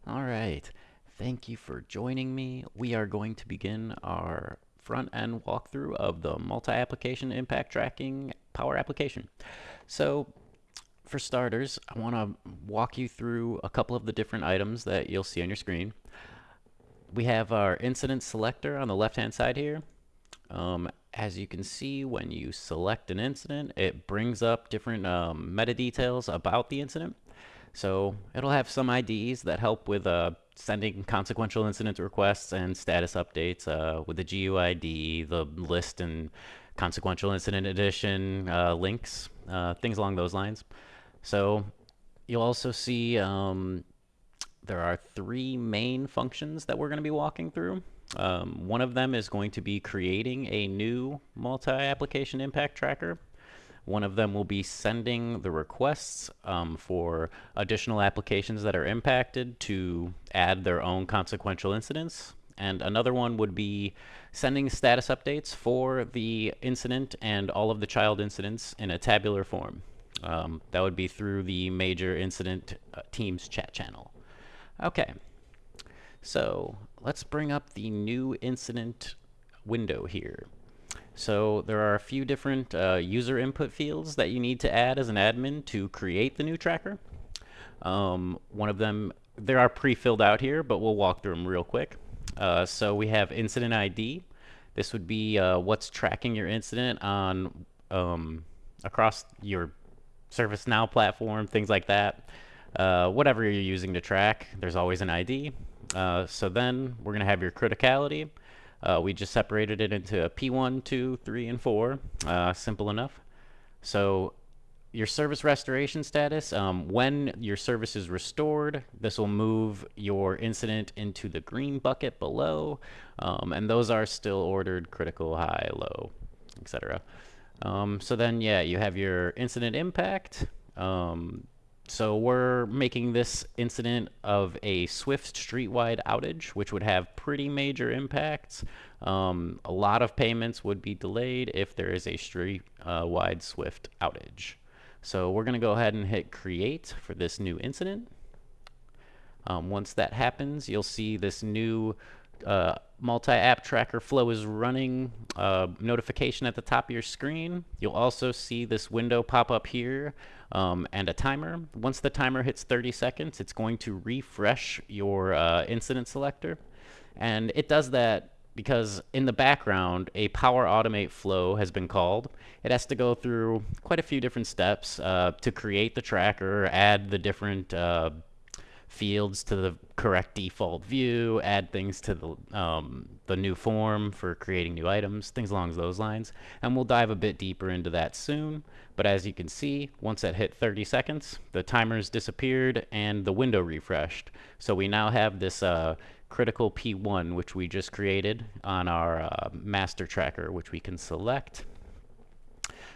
All right. Thank you for joining me. We are going to begin our front end walkthrough of the multi-application impact tracking power application. So for starters, I want to walk you through a couple of the different items that you'll see on your screen. We have our incident selector on the left-hand side here. As you can see, when you select an incident, it brings up different meta details about the incident. So it'll have some IDs that help with sending consequential incident requests and status updates with the GUID, the list and consequential incident edition links, things along those lines. So you'll also see there are three main functions that we're going to be walking through. One of them is going to be creating a new multi-application impact tracker. One of them will be sending the requests for additional applications that are impacted to add their own consequential incidents. And another one would be sending status updates for the incident and all of the child incidents in a tabular form. That would be through the major incident teams chat channel. Okay, so let's bring up the new incident window here. So there are a few different user input fields that you need to add as an admin to create the new tracker. One of them, there are pre-filled out here, but we'll walk through them real quick. So we have incident ID. This would be what's tracking your incident on across your ServiceNow platform, things like that. Whatever you're using to track, there's always an ID. So then we're going to have your criticality. We just separated it into a P1, 2, 3, and 4. Simple enough. So your service restoration status, when your service is restored, this will move your incident into the green bucket below. And those are still ordered critical, high, low, etc. So then, yeah, you have your incident impact. So we're making this incident of a Swift street-wide outage, which would have pretty major impacts. A lot of payments would be delayed if there is a street-wide Swift outage. So we're going to go ahead and hit create for this new incident. Once that happens, you'll see this new multi-app tracker flow is running notification at the top of your screen. You'll also see this window pop up here and a timer. Once the timer hits 30 seconds, it's going to refresh your incident selector. And it does that because in the background, a Power Automate flow has been called. It has to go through quite a few different steps to create the tracker, add the different fields to the correct default view, add things to the new form for creating new items, things along those lines. And we'll dive a bit deeper into that soon. But as you can see, once it hit 30 seconds, the timer's disappeared and the window refreshed. So we now have this critical P1, which we just created on our master tracker, which we can select.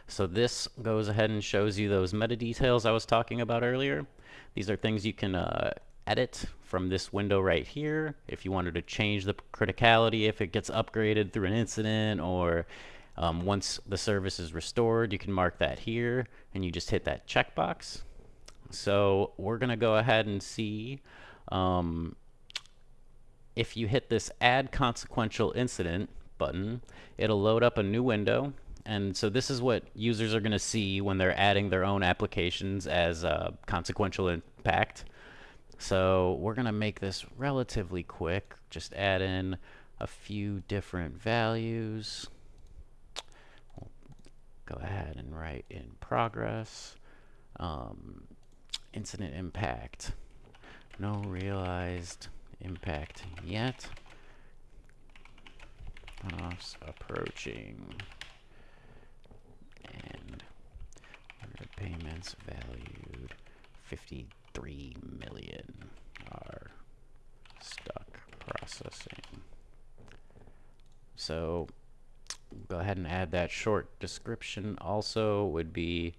So this goes ahead and shows you those meta details I was talking about earlier. These are things you can edit from this window right here. If you wanted to change the criticality, if it gets upgraded through an incident, or once the service is restored, you can mark that here, and you just hit that checkbox. So we're going to go ahead and see if you hit this Add Consequential Incident button, it'll load up a new window. And so this is what users are going to see when they're adding their own applications as consequential impact. So we're going to make this relatively quick. Just add in a few different values. We'll go ahead and write in progress. Incident impact. No realized impact yet. Costs approaching. And payments valued 53 million are stuck processing. So go ahead and add that short description. Also would be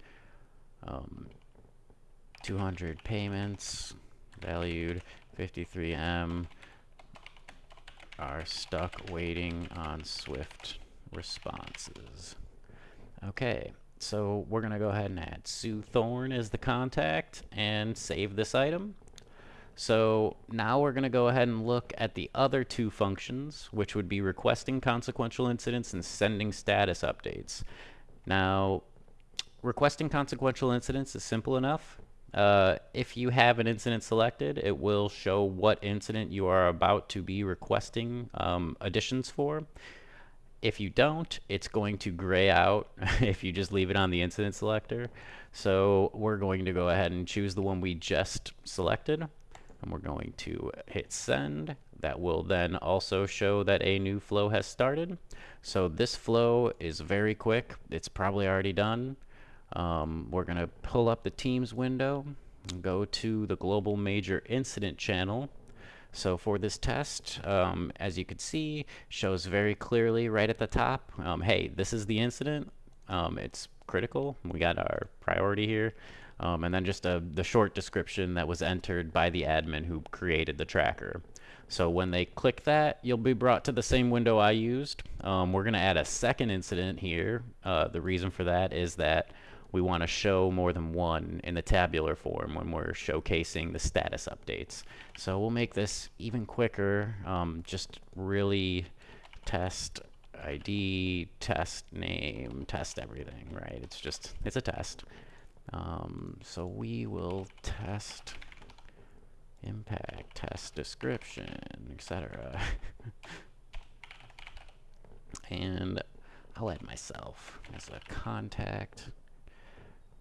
200 payments valued 53M are stuck waiting on Swift responses. Okay, so we're going to go ahead and add Sue Thorne as the contact and save this item. So now we're going to go ahead and look at the other two functions, which would be requesting consequential incidents and sending status updates. Now, requesting consequential incidents is simple enough. If you have an incident selected, it will show what incident you are about to be requesting additions for. If you don't, it's going to gray out if you just leave it on the incident selector. So we're going to go ahead and choose the one we just selected, and we're going to hit send. That will then also show that a new flow has started. So this flow is very quick. It's probably already done. We're going to pull up the Teams window and go to the Global Major Incident channel. So for this test, as you can see, shows very clearly right at the top, hey, this is the incident. It's critical. We got our priority here. And then just the short description that was entered by the admin who created the tracker. So when they click that, you'll be brought to the same window I used. We're going to add a second incident here. The reason for that is that we want to show more than one in the tabular form when we're showcasing the status updates. So we'll make this even quicker. Just really test ID, test name, test everything, right? It's a test. So we will test impact, test description, etc. And I'll add myself as a contact.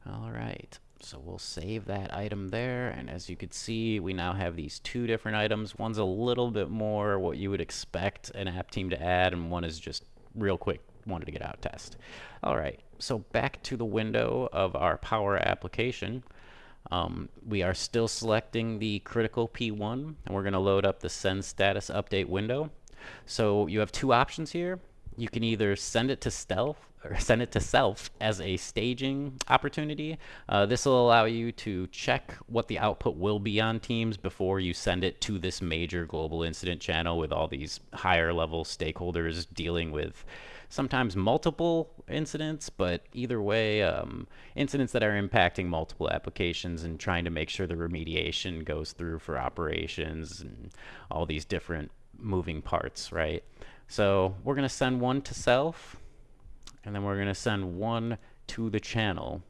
All right, so we'll save that item there, and as you can see, we now have these two different items. One's a little bit more what you would expect an app team to add, and one is just real quick, wanted to get out test. All right, so back to the window of our Power application. We are still selecting the critical P1, and we're going to load up the send status update window. So you have two options here. You can either send it to stealth or send it to self as a staging opportunity. This will allow you to check what the output will be on Teams before you send it to this major global incident channel with all these higher level stakeholders dealing with sometimes multiple incidents, but either way, incidents that are impacting multiple applications and trying to make sure the remediation goes through for operations and all these different moving parts, right? So we're going to send one to self, and then we're going to send one to the channel.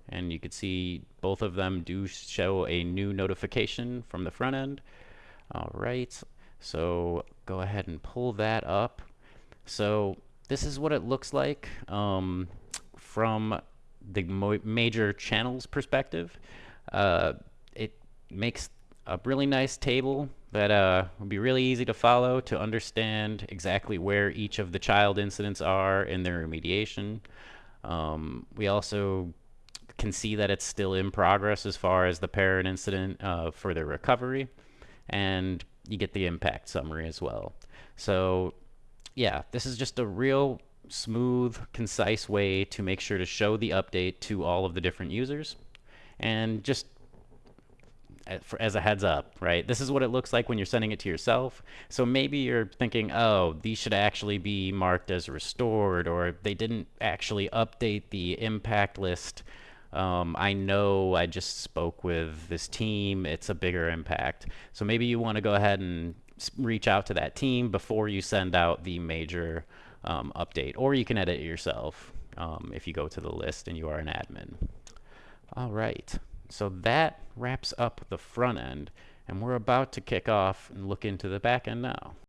And you can see both of them do show a new notification from the front end. All right, so go ahead and pull that up. So this is what it looks like from the major channels perspective. It makes a really nice table that would be really easy to follow to understand exactly where each of the child incidents are in their remediation. We also can see that it's still in progress as far as the parent incident for their recovery, and you get the impact summary as well. So yeah, this is just a real smooth, concise way to make sure to show the update to all of the different users. And just as a heads up, right? This is what it looks like when you're sending it to yourself. So maybe you're thinking, oh, these should actually be marked as restored, or they didn't actually update the impact list. I know I just spoke with this team. It's a bigger impact. So maybe you want to go ahead and reach out to that team before you send out the major update, or you can edit it yourself if you go to the list and you are an admin. All right. So that wraps up the front end, and we're about to kick off and look into the back end now.